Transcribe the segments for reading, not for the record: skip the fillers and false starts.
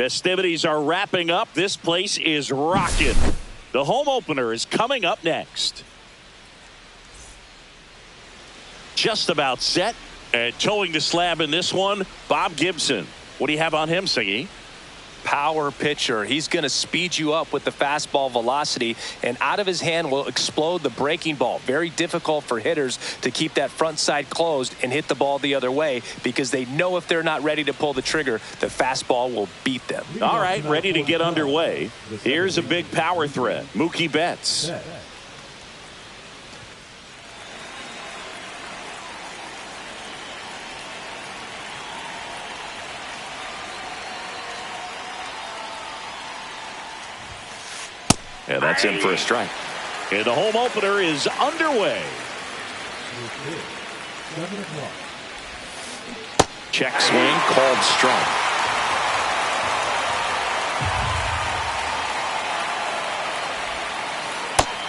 Festivities are wrapping up. This place is rocking. The home opener is coming up next. Just about set. And towing the slab in this one, Bob Gibson. What do you have on him, Siggy? Power pitcher. He's going to speed you up with the fastball velocity, and out of his hand will explode the breaking ball. Very difficult for hitters to keep that front side closed and hit the ball the other way, because they know if they're not ready to pull the trigger, the fastball will beat them. All right, ready to get underway. Here's a big power threat. Mookie Betts. And that's in for a strike. And the home opener is underway. Check swing called strike.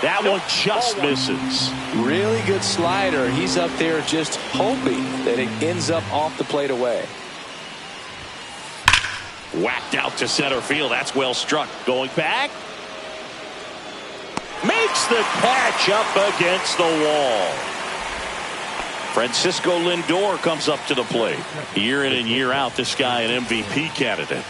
That one just misses. Really good slider. He's up there just hoping that it ends up off the plate away. Whacked out to center field. That's well struck. Going back. Makes the catch up against the wall. Francisco Lindor comes up to the plate. Year in and year out, this guy an MVP candidate.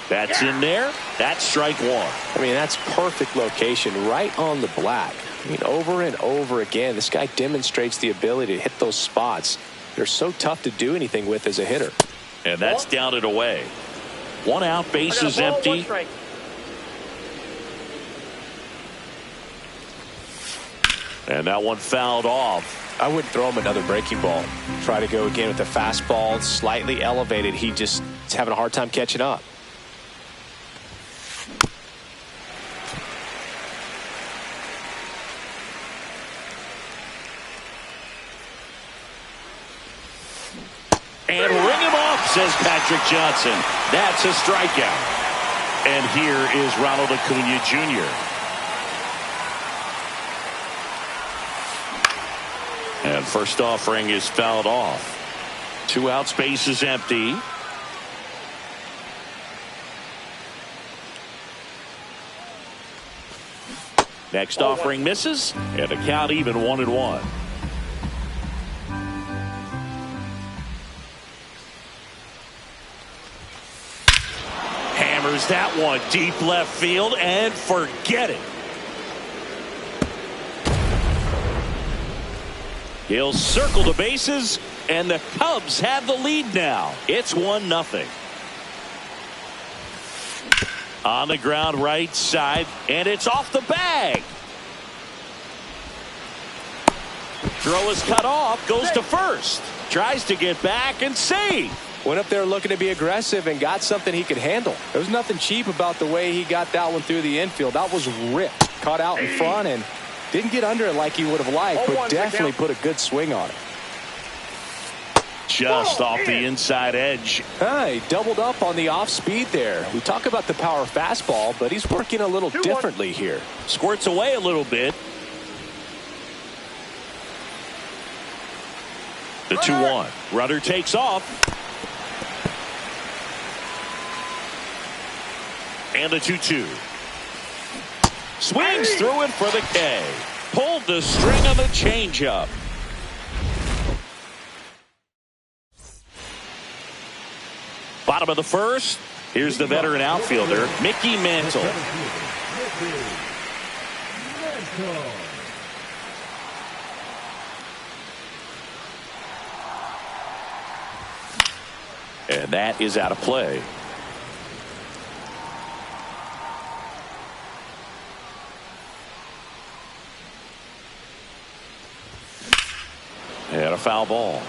That's in there. That's strike one. I mean, that's perfect location, right on the black. I mean, over and over again, this guy demonstrates the ability to hit those spots. They're so tough to do anything with as a hitter. And that's down and away. One out, bases empty. And that one fouled off. I wouldn't throw him another breaking ball. Try to go again with the fastball, slightly elevated. He just is having a hard time catching up. And ring him off, says Patrick Johnson. That's a strikeout. And here is Ronald Acuna Jr. And first offering is fouled off. 2 outs, base is empty. Next offering misses, and the count even 1-1. Hammers that one deep left field and forget it. He'll circle the bases, and the Cubs have the lead now. It's 1-0. On the ground right side, and it's off the bag. Throw is cut off, goes to first. Tries to get back and save. Went up there looking to be aggressive and got something he could handle. There was nothing cheap about the way he got that one through the infield. That was ripped. Caught out in front and didn't get under it like he would have liked, but definitely put a good swing on it. Just off the inside edge. He doubled up on the off speed there. We talk about the power fastball, but he's working a little differently here. Squirts away a little bit. The 2-1. Rudder takes off. And the 2-2. Swings through it for the K. Pulled the string on the changeup. Bottom of the first. Here's the veteran outfielder, Mickey Mantle. And that is out of play. And a foul ball.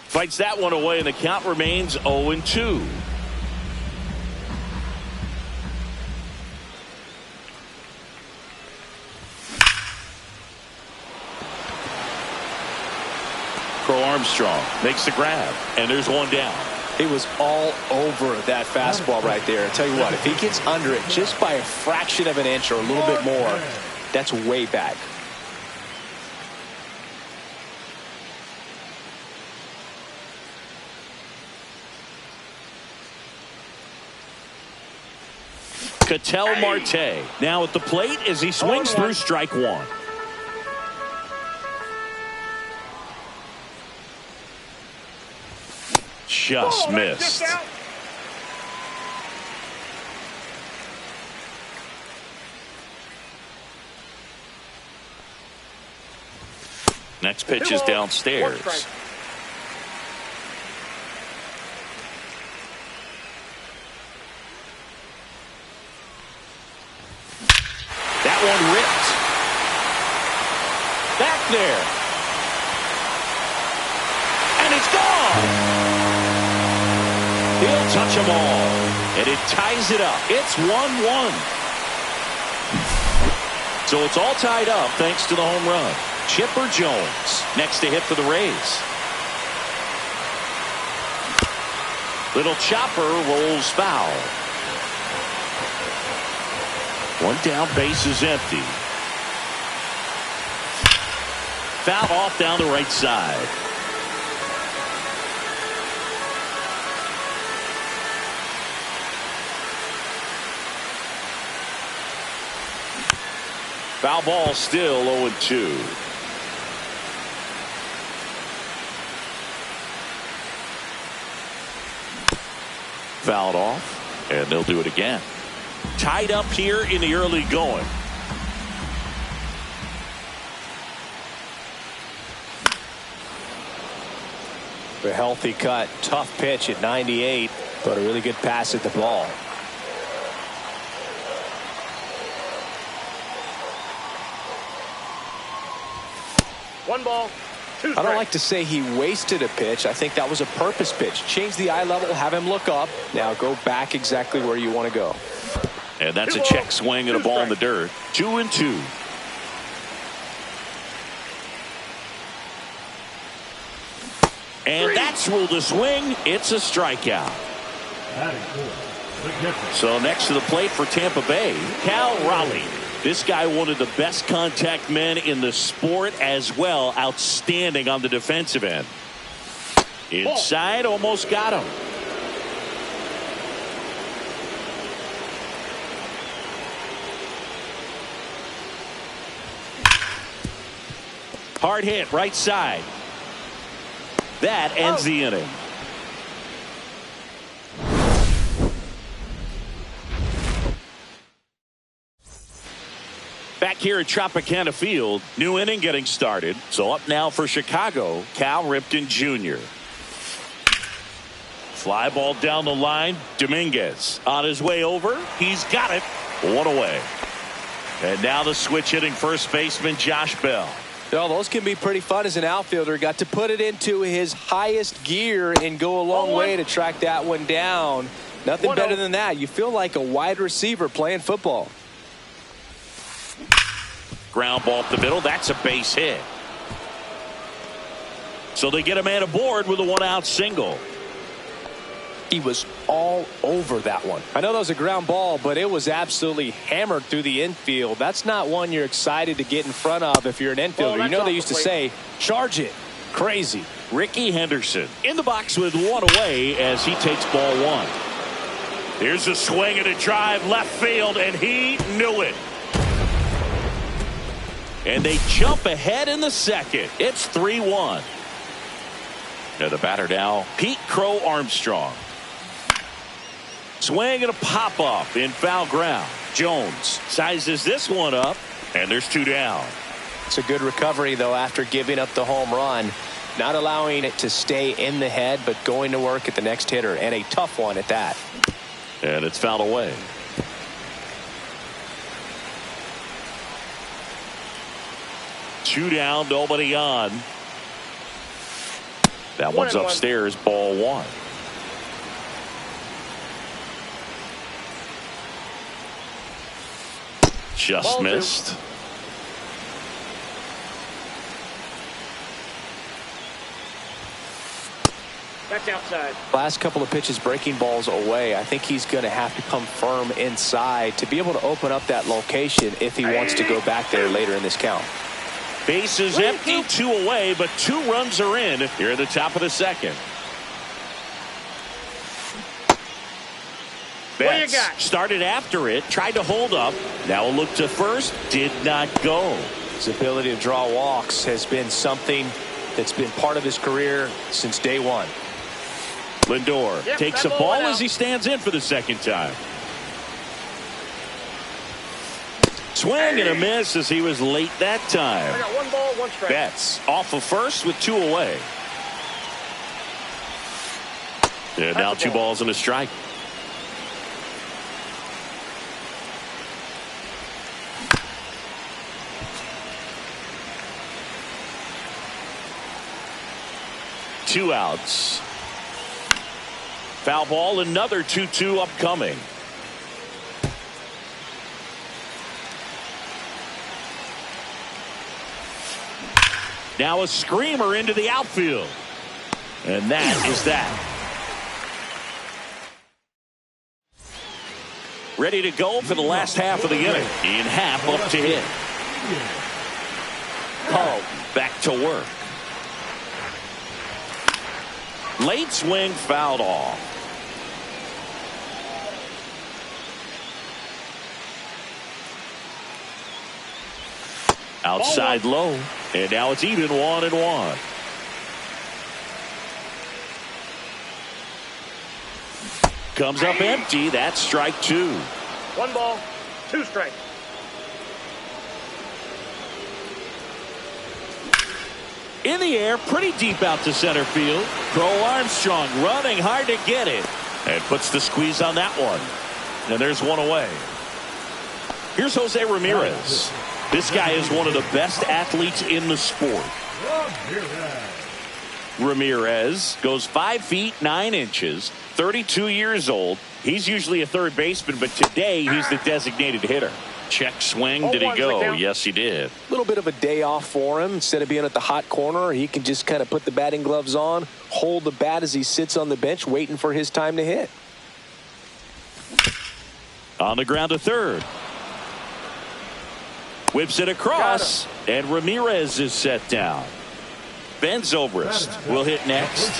Fights that one away, and the count remains 0-2. Armstrong makes the grab, and there's one down. He was all over that fastball right there. I'll tell you what, if he gets under it just by a fraction of an inch or a little bit more, that's way back. Ketel Marte now at the plate as he swings through strike one. Just missed. Next pitch is downstairs. That one ripped. Back there. And it's gone. He'll touch them all. And it ties it up. It's 1-1. So it's all tied up thanks to the home run. Chipper Jones next to hit for the Rays. Little chopper rolls foul. One down, base is empty. Foul off down the right side. Foul ball, still 0-2. Fouled off, and they'll do it again. Tied up here in the early going. A healthy cut, tough pitch at 98, but a really good pass at the ball. One ball, two strikes. I don't like to say he wasted a pitch. I think that was a purpose pitch. Change the eye level, have him look up. Now go back exactly where you want to go. And that's a check swing and a ball in the dirt. 2-2. And that's ruled a swing. It's a strikeout. So next to the plate for Tampa Bay, Cal Raleigh. This guy, one of the best contact men in the sport as well. Outstanding on the defensive end. Inside, almost got him. Hard hit, right side. That ends the inning. Back here at Tropicana Field, new inning getting started. So up now for Chicago, Cal Ripken Jr. Fly ball down the line. Dominguez on his way over. He's got it. One away. And now the switch hitting first baseman Josh Bell. Well, those can be pretty fun as an outfielder. Got to put it into his highest gear and go a long way to track that one down. Nothing better than that. You feel like a wide receiver playing football. Ground ball up the middle. That's a base hit. So they get a man aboard with a one-out single. He was all over that one. I know that was a ground ball, but it was absolutely hammered through the infield. That's not one you're excited to get in front of if you're an infielder. You know they used to say, charge it. Crazy. Ricky Henderson in the box with one away as he takes ball one. Here's a swing and a drive left field, and he knew it. And they jump ahead in the second. It's 3-1. Now the batter now, Pete Crow Armstrong. Swing and a pop-up in foul ground. Jones sizes this one up, and there's two down. It's a good recovery, though, after giving up the home run. Not allowing it to stay in the head, but going to work at the next hitter, and a tough one at that. And it's fouled away. Two down, nobody on. That one's upstairs, ball one. Just missed. That's outside. Last couple of pitches breaking balls away. I think he's going to have to come firm inside to be able to open up that location if he wants to go back there later in this count. Bases empty, 2 away, but 2 runs are in here at the top of the second. Betts started after it, tried to hold up. Now a look to first, did not go. His ability to draw walks has been something that's been part of his career since day one. Lindor takes a ball as he stands in for the second time. Swing and a miss as he was late that time. I got 1 ball, 1 strike. Betts off of first with 2 away. And now 2 balls and a strike. Two outs. Foul ball, another 2-2 upcoming. Now a screamer into the outfield. And that is that. Ready to go for the last half of the inning. In half up to hit. Called back to work. Late swing fouled off. Outside low. And now it's even 1-1. Comes up empty. That's strike 2. 1 ball, 2 strikes. In the air, pretty deep out to center field. Crow Armstrong running hard to get it. And puts the squeeze on that one. And there's 1 away. Here's Jose Ramirez. This guy is one of the best athletes in the sport. Ramirez goes 5 feet 9 inches, 32 years old. He's usually a third baseman, but today he's the designated hitter. Check swing. Did he go? Yes, he did. A little bit of a day off for him. Instead of being at the hot corner, he can just kind of put the batting gloves on, hold the bat as he sits on the bench waiting for his time to hit. On the ground to third. Whips it across, and Ramirez is set down. Ben Zobrist will hit next.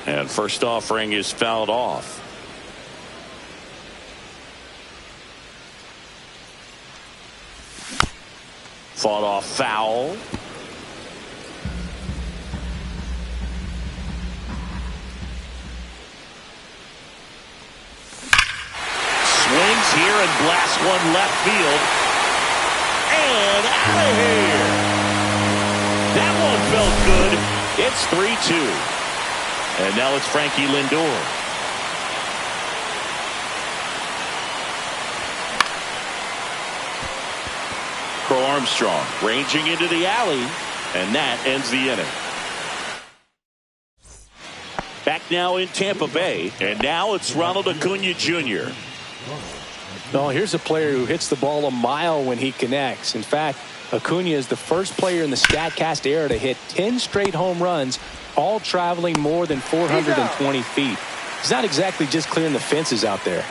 And first offering is fouled off. Fought off foul. Swings here and blasts one left field. And out of here. That one felt good. It's 3-2. And now it's Frankie Lindor. Crow Armstrong ranging into the alley. And that ends the inning. Back now in Tampa Bay. And now it's Ronald Acuna Jr. No, here's a player who hits the ball a mile when he connects. In fact, Acuna is the first player in the StatCast era to hit 10 straight home runs, all traveling more than 420 feet. He's not exactly just clearing the fences out there.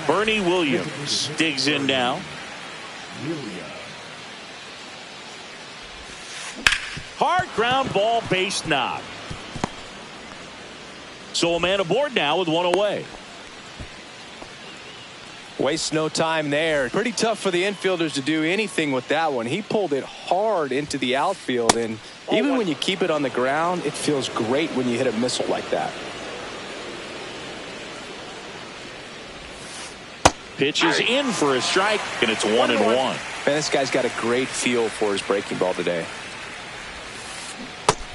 Bernie Williams digs in now. Hard ground ball, base knock. So a man aboard now with 1 away. Wastes no time there. Pretty tough for the infielders to do anything with that one. He pulled it hard into the outfield, and even when you keep it on the ground, it feels great when you hit a missile like that. Pitch is in for a strike, and it's 1-1. Man, this guy's got a great feel for his breaking ball today.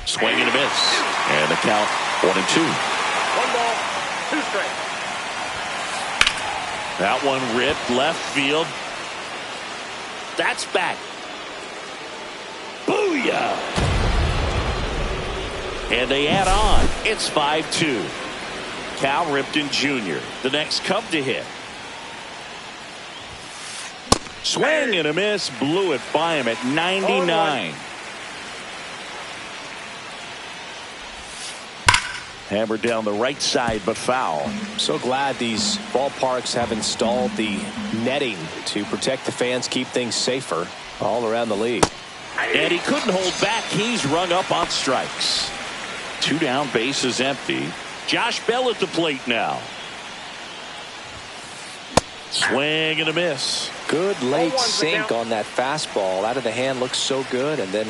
Swing and a miss. And the count 1-2. 1 ball, 2 strikes. That one ripped left field. That's back. Booyah! And they add on. It's 5-2. Cal Ripken Jr., the next Cub to hit. Swing and a miss. Blew it by him at 99. Hammered down the right side, but foul. So glad these ballparks have installed the netting to protect the fans, keep things safer all around the league. And he couldn't hold back. He's rung up on strikes. 2 down, bases empty. Josh Bell at the plate now. Swing and a miss. Good late sink on that fastball. Out of the hand, looks so good, and then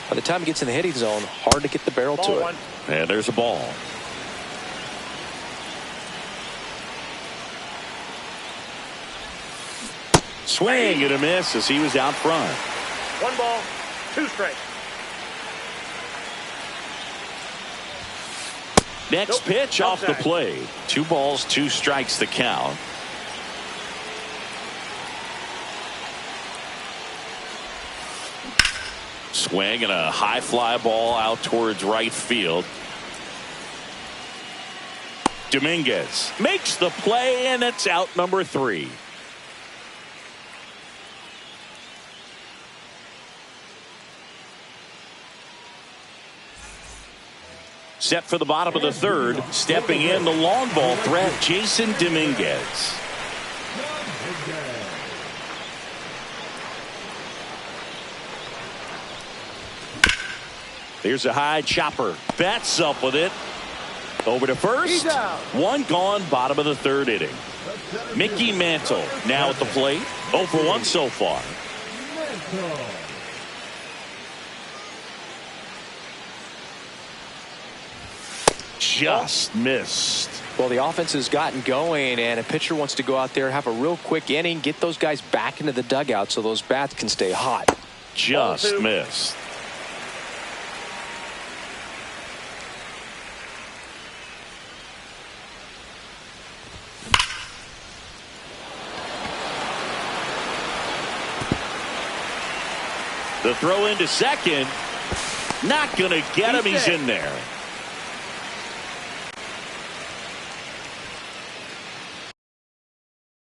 by the time it gets in the hitting zone, hard to get the barrel to it. And there's a ball. Swing and a miss as he was out front. 1 ball, 2 strikes. Next pitch off the plate. 2 balls, 2 strikes the count. Swing and a high fly ball out towards right field. Dominguez makes the play, and it's out number 3. Set for the bottom of the 3rd. Stepping in, the long ball threat, Jason Dominguez. Here's a high chopper. Bats up with it. Over to first. 1 gone, bottom of the 3rd inning. Mickey Mantle now at the plate. 0 for 1 so far. Just missed. Well, the offense has gotten going, and a pitcher wants to go out there, have a real quick inning, get those guys back into the dugout so those bats can stay hot. Just missed. The throw into second. Not going to get him. He's in there.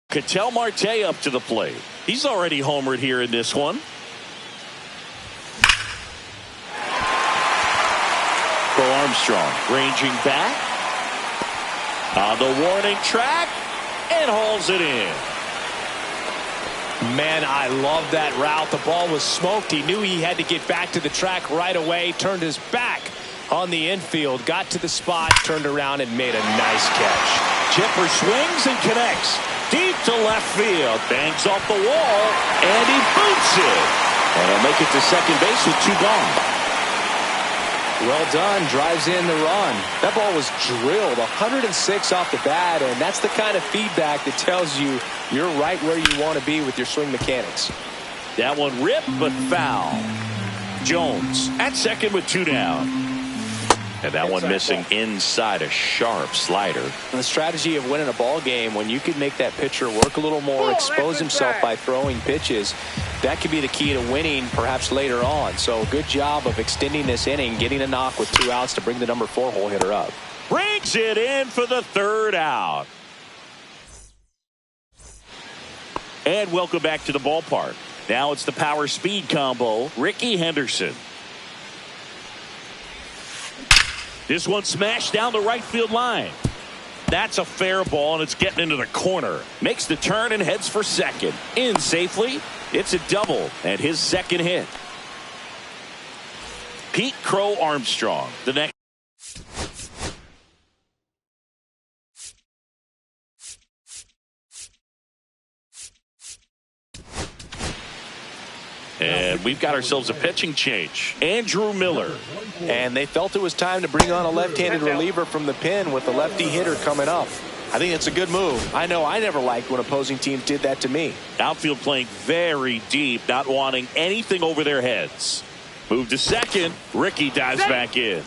Ketel Marte up to the plate. He's already homered here in this one. Bo Armstrong ranging back on the warning track and hauls it in. Man, I love that route. The ball was smoked. He knew he had to get back to the track right away. Turned his back on the infield. Got to the spot. Turned around and made a nice catch. Chipper swings and connects. Deep to left field. Bangs off the wall. And he boots it. And he'll make it to second base with 2 gone. Well done. Drives in the run. That ball was drilled 106 off the bat, and that's the kind of feedback that tells you you're right where you want to be with your swing mechanics. That one ripped but foul. Jones at second with 2 down. And that one missing inside a sharp slider. And the strategy of winning a ball game, when you can make that pitcher work a little more, expose himself by throwing pitches, that could be the key to winning perhaps later on. So good job of extending this inning, getting a knock with 2 outs to bring the number 4 hole hitter up. Brings it in for the 3rd out. And welcome back to the ballpark. Now it's the power speed combo. Ricky Henderson. This one smashed down the right field line. That's a fair ball, and it's getting into the corner. Makes the turn and heads for second. In safely. It's a double and his 2nd hit. Pete Crow Armstrong, the next. And we've got ourselves a pitching change. Andrew Miller. And they felt it was time to bring on a left-handed reliever from the pen with the lefty hitter coming up. I think it's a good move. I know I never liked when opposing teams did that to me. Outfield playing very deep, not wanting anything over their heads. Move to second. Ricky dives back in.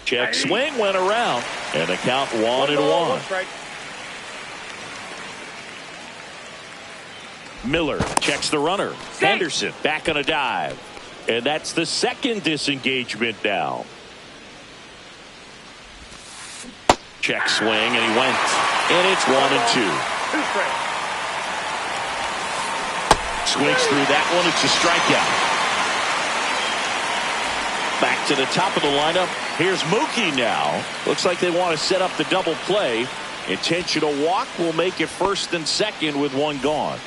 Check swing went around, and the count 1-1. Miller checks the runner. Henderson back on a dive. And that's the 2nd disengagement now. Check swing, and he went. And it's 1-2. 2 straight. Swings through that one. It's a strikeout. Back to the top of the lineup. Here's Mookie now. Looks like they want to set up the double play. Intentional walk will make it first and second with one gone.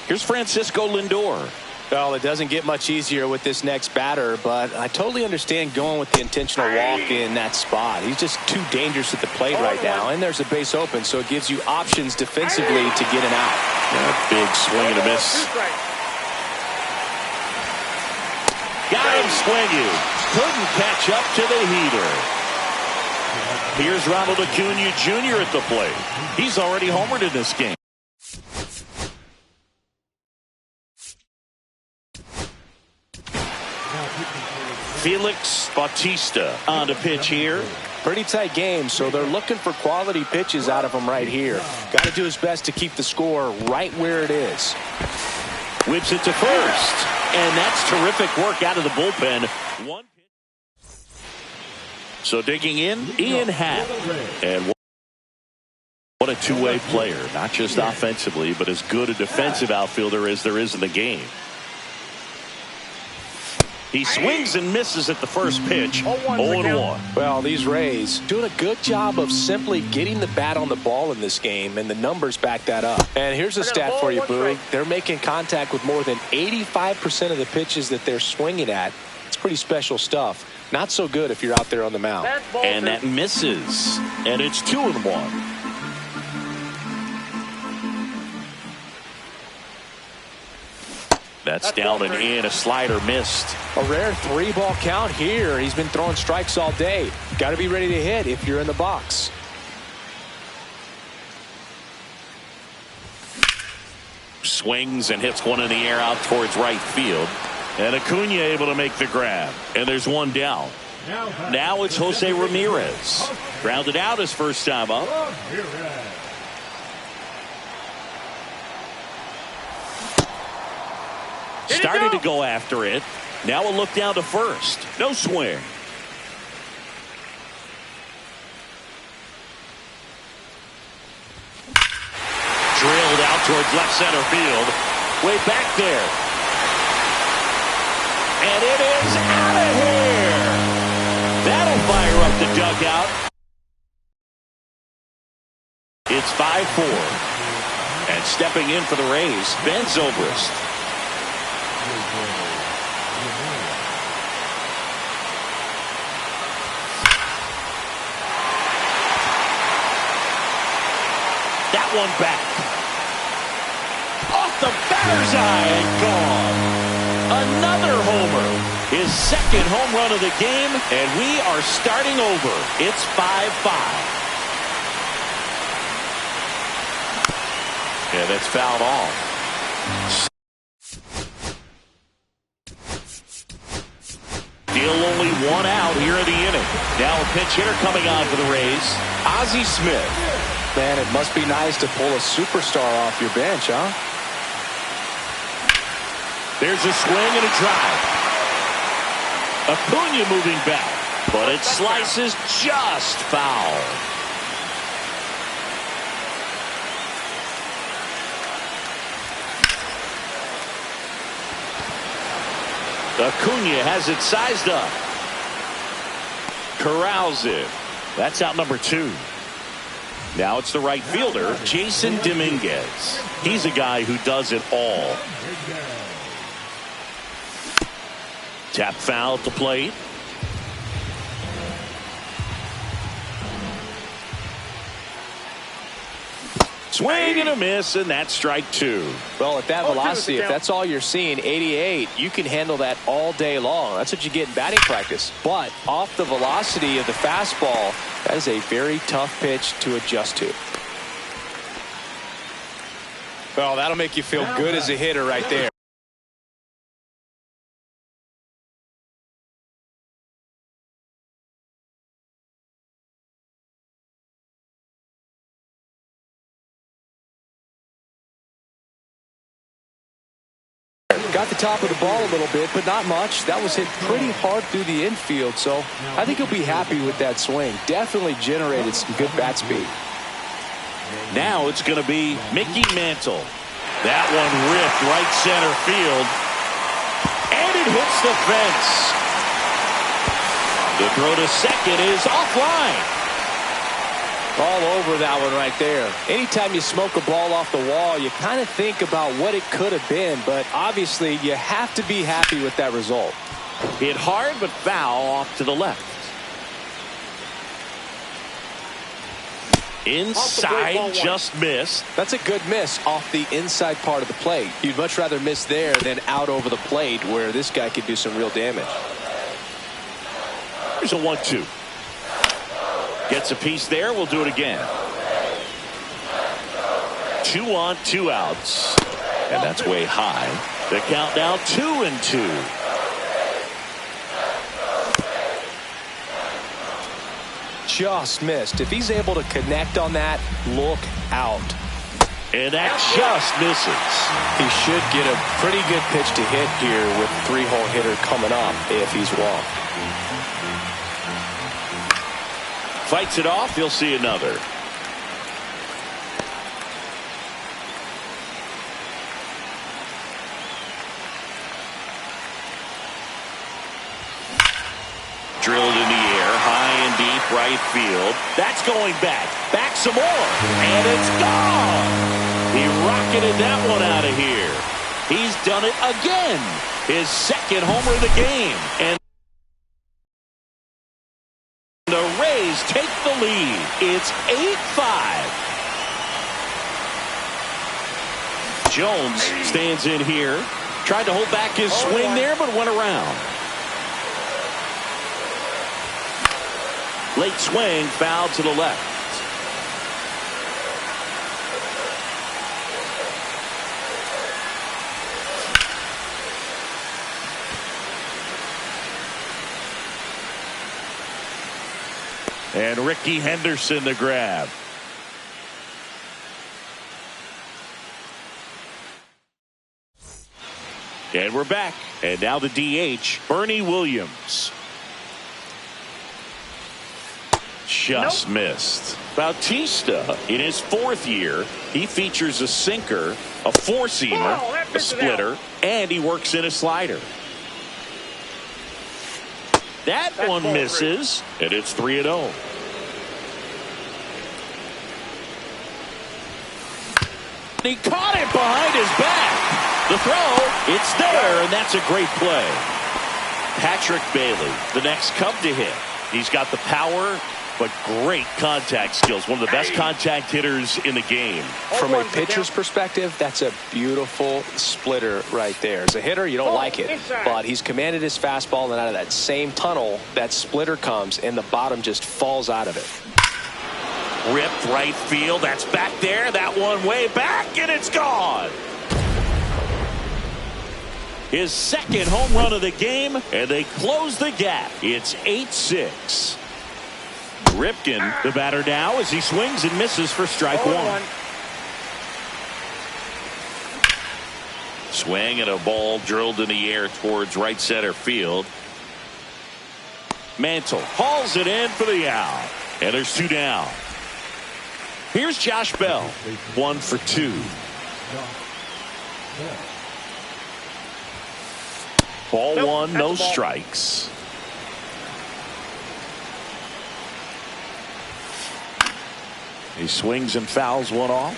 Here's Francisco Lindor. Well, it doesn't get much easier with this next batter, but I totally understand going with the intentional walk in that spot. He's just too dangerous at the plate right now, and there's a base open, so it gives you options defensively to get an out. Yeah, big swing and a miss. 2 straight. Got him swinging. Couldn't catch up to the heater. Here's Ronald Acuna Jr. at the plate. He's already homered in this game. Felix Bautista on the pitch here. Pretty tight game, so they're looking for quality pitches out of him right here. Got to do his best to keep the score right where it is. Whips it to first. And that's terrific work out of the bullpen. One pitch. So digging in, Ian Happ. And what a two-way player. Not just offensively, but as good a defensive outfielder as there is in the game. He swings and misses at the first pitch. 0-1. Well, these Rays doing a good job of simply getting the bat on the ball in this game, and the numbers back that up. And here's a stat for you, Boog. They're making contact with more than 85% of the pitches that they're swinging at. It's pretty special stuff. Not so good if you're out there on the mound. And that misses. And it's 2-1. That's down and in. A slider missed. A rare 3-ball count here. He's been throwing strikes all day. Got to be ready to hit if you're in the box. Swings and hits one in the air out towards right field. And Acuna able to make the grab. And there's one down. Now it's Jose Ramirez. Grounded out his first time up. Started to go after it. Now a look down to first. No swing. Drilled out towards left center field. Way back there. And it is out of here. That'll fire up the dugout. It's 5-4. And stepping in for the Rays, Ben Zobrist. That one back. Off the batter's eye and gone. Another homer. His second home run of the game, and we are starting over. It's 5-5. Yeah, that's fouled off. Still only one out here in the inning. Now a pinch hitter coming on for the Rays. Ozzie Smith. Man, it must be nice to pull a superstar off your bench, huh? There's a swing and a drive. Acuna moving back, but it slices just foul. Acuna has it sized up. Corrals it. That's out number 2. Now it's the right fielder, Jason Dominguez. He's a guy who does it all. Tap foul at the plate. Swing and a miss, and that's strike 2. Well, at that velocity, if that's all you're seeing, 88, you can handle that all day long. That's what you get in batting practice. But off the velocity of the fastball, that is a very tough pitch to adjust to. Well, that'll make you feel good as a hitter right there. Got the top of the ball a little bit, but not much. That was hit pretty hard through the infield, so I think he'll be happy with that swing. Definitely generated some good bat speed. Now it's going to be Mickey Mantle. That one ripped right center field, and it hits the fence. The throw to second is offline. All over that one right there. Anytime you smoke a ball off the wall, you kind of think about what it could have been, but obviously you have to be happy with that result. Hit hard but foul off to the left. Inside, just missed. That's a good miss off the inside part of the plate. You'd much rather miss there than out over the plate where this guy could do some real damage. Here's a 1-2. Gets a piece there. We'll do it again. 2 on, 2 outs. And that's way high. The count now 2-2. Just missed. If he's able to connect on that, look out. And that just misses. He should get a pretty good pitch to hit here with 3-hole hitter coming up if he's walked. Fights it off. He'll see another. Drilled in the air, high and deep right field. That's going back. Back some more. And it's gone. He rocketed that one out of here. He's done it again. His second homer of the game. And the Rays take the lead. It's 8-5. Jones stands in here. Tried to hold back his swing there, but went around. Late swing, foul to the left. And Ricky Henderson the grab. And we're back. And now the DH, Bernie Williams. Just missed. Bautista, in his 4th year, he features a sinker, a 4-seamer, a splitter, and he works in a slider. That one misses, and it's 3-0. He caught it behind his back. The throw, it's there, and that's a great play. Patrick Bailey, the next Cub to hit. He's got the power, but great contact skills. One of the best contact hitters in the game. From a pitcher's perspective, that's a beautiful splitter right there. As a hitter, you don't like it, but he's commanded his fastball, and out of that same tunnel, that splitter comes, and the bottom just falls out of it. Ripped right field. That's back there. That one way back, and it's gone. His second home run of the game, and they close the gap. It's 8-6. Ripken, the batter now, as he swings and misses for strike 1. Swing and a ball drilled in the air towards right center field. Mantle hauls it in for the out. And there's 2 down. Here's Josh Bell. 1 for 2. Ball 1, no strikes. He swings and fouls one off.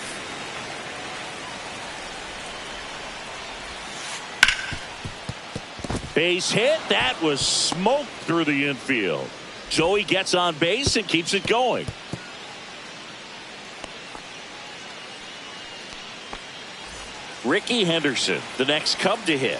Base hit. That was smoked through the infield. So he gets on base and keeps it going. Ricky Henderson, the next Cub to hit.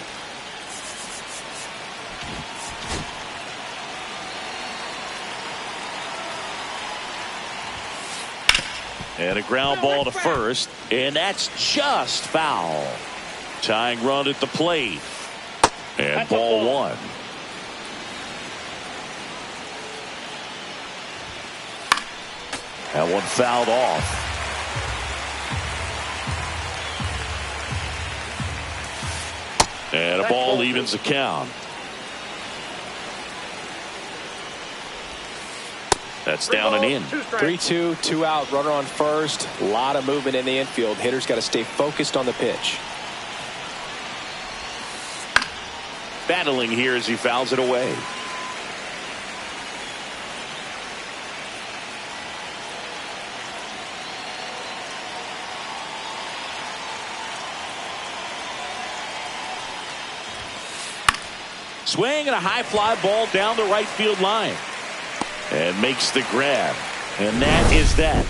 And a ground ball to first, and that's just foul. Tying run at the plate. And ball 1. That one fouled off. And a ball evens the count. That's down and in. 3-2, 2 out, runner on first. A lot of movement in the infield. Hitter's got to stay focused on the pitch. Battling here as he fouls it away. Swing and a high fly ball down the right field line. And makes the grab. And that is that.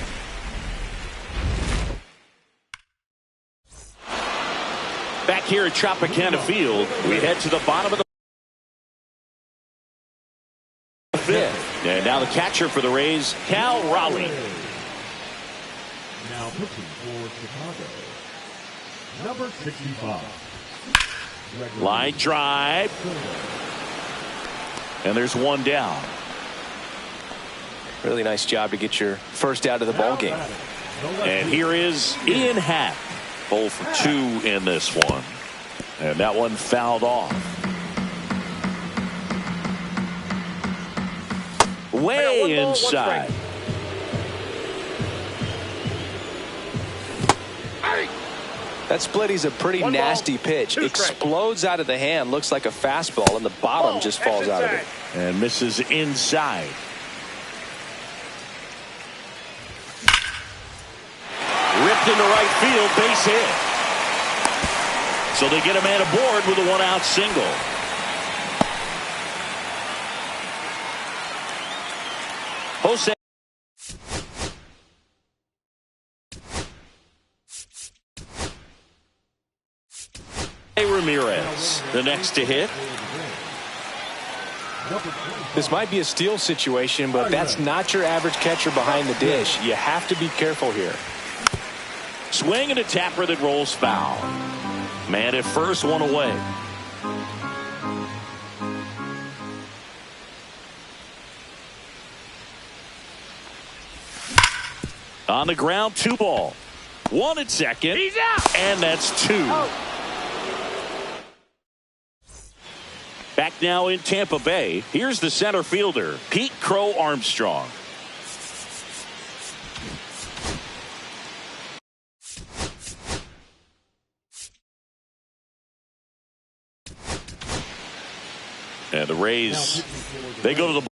Back here at Tropicana Field, we head to the bottom of the fifth. And now the catcher for the Rays, Cal Raleigh. Now pitching for Chicago, number 65. Line drive. And there's one down. Really nice job to get your first out of the ball game. And here is Ian Happ. 0 for 2 in this one. And that one fouled off. Way inside. That splitty's a pretty nasty pitch. Explodes out of the hand. Looks like a fastball, and the bottom just falls out of it. And misses inside. Ripped into right field, base hit. So they get a man aboard with a one-out single. Jose Ramirez, the next to hit. This might be a steal situation, but that's not your average catcher behind the dish. You have to be careful here. Swing and a tapper that rolls foul. Man at first, one away. On the ground, 2 ball. 1 at second. He's out. And that's 2. Back now in Tampa Bay. Here's the center fielder, Pete Crow Armstrong. And the Rays, they go to the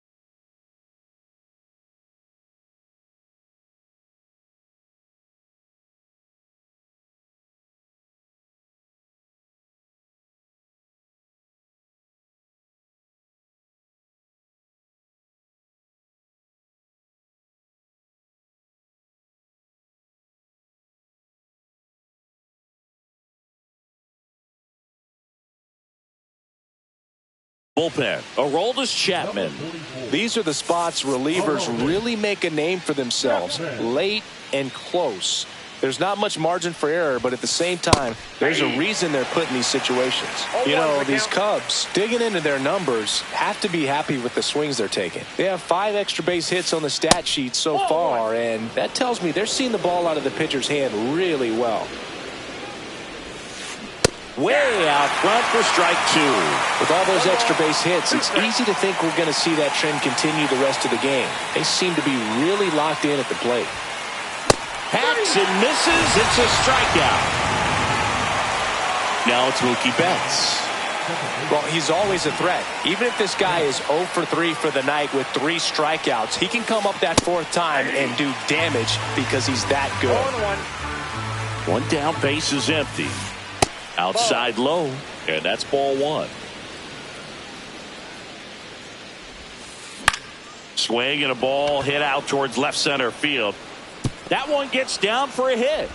bullpen. Aroldis Chapman. These are the spots relievers really make a name for themselves. Late and close. There's not much margin for error, but at the same time, there's a reason they're put in these situations. You know, these Cubs, digging into their numbers, have to be happy with the swings they're taking. They have 5 extra base hits on the stat sheet so far, and that tells me they're seeing the ball out of the pitcher's hand really well. Way out front for strike 2. With all those extra base hits, it's easy to think we're going to see that trend continue the rest of the game. They seem to be really locked in at the plate. Hacks and misses. It's a strikeout. Now it's Mookie Betts. Well, he's always a threat. Even if this guy is 0 for 3 for the night with 3 strikeouts, he can come up that 4th time and do damage because he's that good. 1 down, base is empty. Outside low, and that's ball 1. Swing and a ball hit out towards left center field. That one gets down for a hit.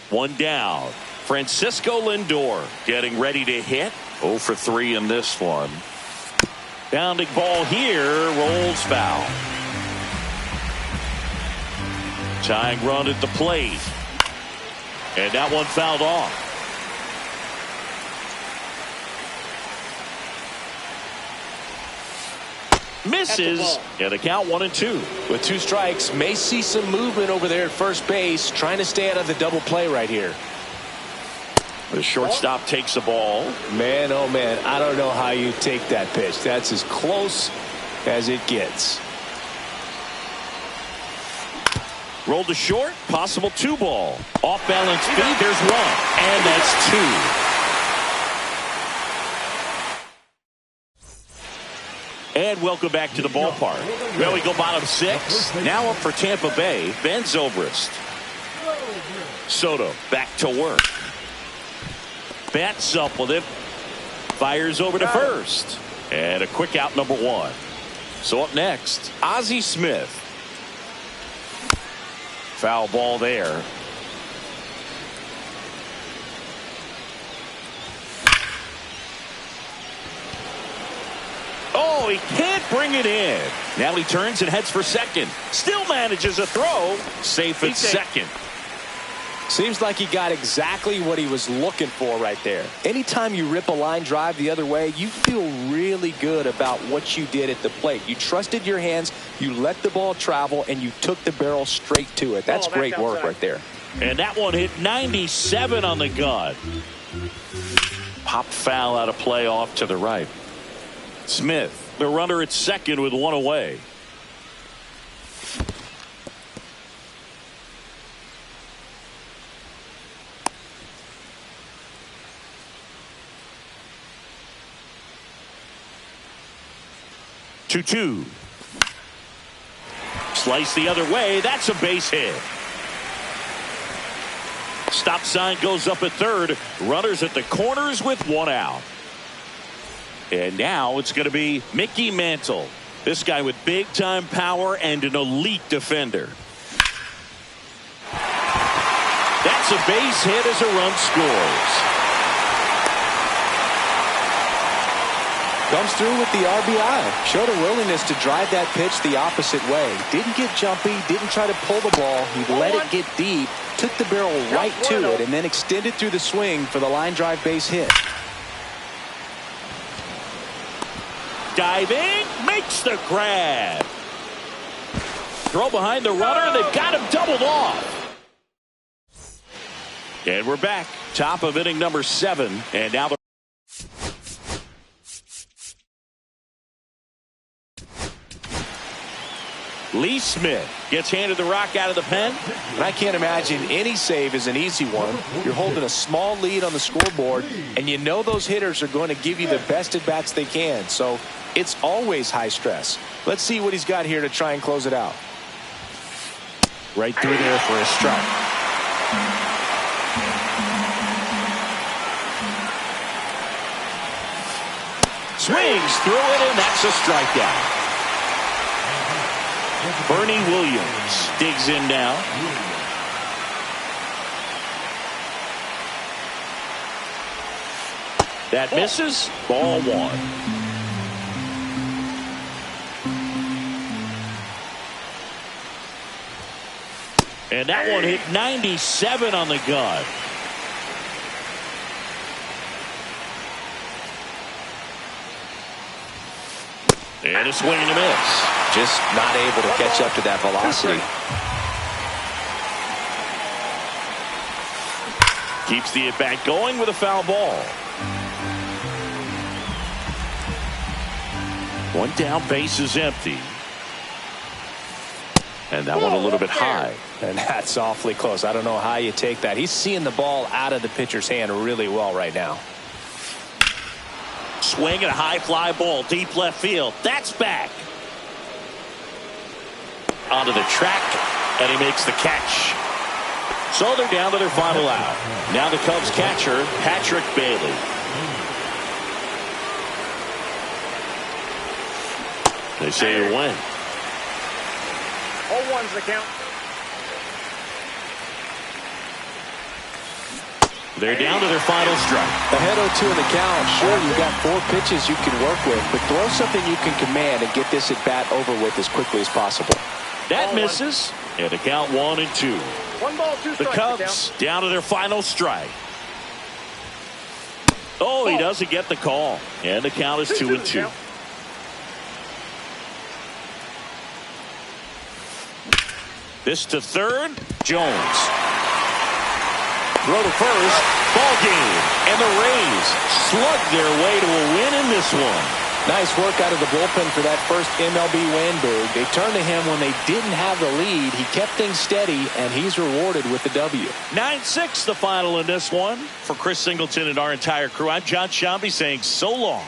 One down. Francisco Lindor getting ready to hit. 0 for 3 in this one. Bounding ball here, rolls foul. Tying run at the plate. And that one fouled off. Misses, and the count 1-2. With 2 strikes, may see some movement over there at first base, trying to stay out of the double play right here. The shortstop takes the ball. Man, oh man, I don't know how you take that pitch. That's as close as it gets. Rolled to short, possible 2-ball. Off balance feed, there's 1, and that's 2. And welcome back to the ballpark. Well, we go bottom 6. Now up for Tampa Bay, Ben Zobrist. Soto back to work. Bats up with it. Fires over to first. And a quick out, number 1. So up next, Ozzie Smith. Foul ball there. Oh, he can't bring it in. Now he turns and heads for second. Still manages a throw. Safe at second. Seems like he got exactly what he was looking for right there. Anytime you rip a line drive the other way, you feel really good about what you did at the plate. You trusted your hands, you let the ball travel, and you took the barrel straight to it. That's great work right there. And that one hit 97 on the gun. Popped foul out of play off to the right. Smith, the runner at second with 1 away. Two. Slice the other way. That's a base hit. Stop sign goes up at third. Runners at the corners with 1 out. And now it's going to be Mickey Mantle. This guy with big time power and an elite defender. That's a base hit as a run scores. Comes through with the RBI. Showed a willingness to drive that pitch the opposite way. Didn't get jumpy. Didn't try to pull the ball. He let it get deep. Took the barrel right to it and then extended through the swing for the line drive base hit. Diving. Makes the grab. Throw behind the runner. They've got him doubled off. And we're back. Top of inning number 7. And now the Lee Smith gets handed the rock out of the pen. And I can't imagine any save is an easy one. You're holding a small lead on the scoreboard, and you know those hitters are going to give you the best at bats they can. So it's always high stress. Let's see what he's got here to try and close it out. Right through there for a strike. Swings through it, and that's a strikeout. Bernie Williams digs in now. That misses. Ball 1. And that one hit 97 on the gun. And a swing and a miss. Just not able to catch up to that velocity. Keeps the at-bat going with a foul ball. 1 down, base is empty. And that one a little bit high. And that's awfully close. I don't know how you take that. He's seeing the ball out of the pitcher's hand really well right now. Swing and a high fly ball deep left field. That's back. Onto the track, and he makes the catch. So they're down to their final out. Now the Cubs catcher, Patrick Bailey. They say a win. 0-1's the count. They're down to their final strike. Ahead 0-2 in the count. Sure, you've got 4 pitches you can work with, but throw something you can command and get this at bat over with as quickly as possible. That misses, and the count 1-2. 1 ball, 2 strikes. The Cubs down to their final strike. Oh, he doesn't get the call, and the count is 2-2. This to third. Jones. Throw to first. Ball game. And the Rays slug their way to a win in this one. Nice work out of the bullpen for that first MLB win, Boog. They turned to him when they didn't have the lead. He kept things steady, and he's rewarded with the W. 9-6 the final in this one. For Chris Singleton and our entire crew, I'm John Shambi saying so long.